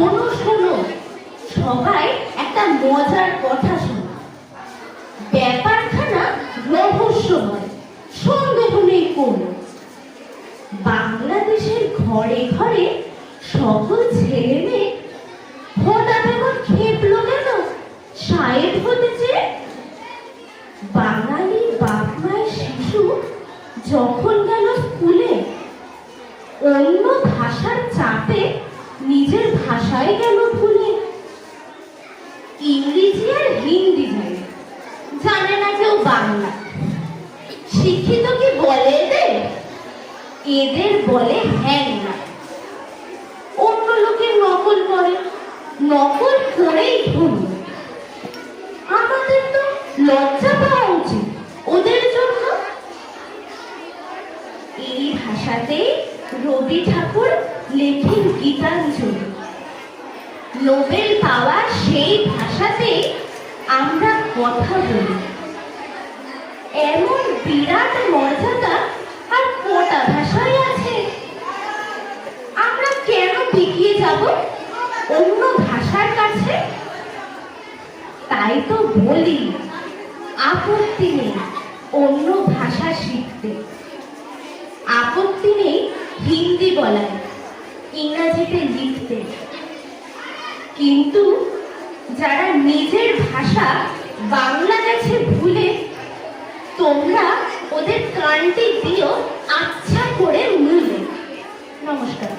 শোনো শোনো, সবাই একটা মজার কথা শোনো। ব্যাপারখানা রহস্যময়, সন্দেহ নেই কোনো। বাংলাদেশের ঘরে ঘরে সকল ছেলে মেয়ে হঠাৎ এখন খেপলো কেন শায়েদ হতে চেয়ে? বাঙালি বাপ মায়ের শিশু যখন গেল স্কুলে, অন্য ভাষার চাপে নিজের ভাষায় গেল ভুলে। ইংরেজি আর হিন্দি জানে না কেউ বাংলা। শিক্ষিত কি বলে এদের বলে হ্যাংলা। অন্য লোকের নকল করে, নকল করেই ধন্য। আমাদের তো লজ্জা পাওয়া উচিত ওদের জন্য। এই ভাষাতেই রবি ঠাকুর লেখেন গীতাঞ্জলি। নোবেল পাওয়া সেই ভাষাতেই আমরা কথা বলি। এমন বিরাট মর্যাদা আর কটা ভাষায় আছে। আমরা কেন পিছিয়ে যাব অন্য ভাষার কাছে? তাই তো বলি, আপত্তি নেই অন্য ভাষা শিখতে। আপত্তি নেই হিন্দি বলায়, ইংরেজিতে লিখতে। কিন্তু যারা নিজের ভাষা বাংলা গেছে ভুলে, তোমরা ওদের কানটি দিও আচ্ছা করে মূলে। নমস্কার।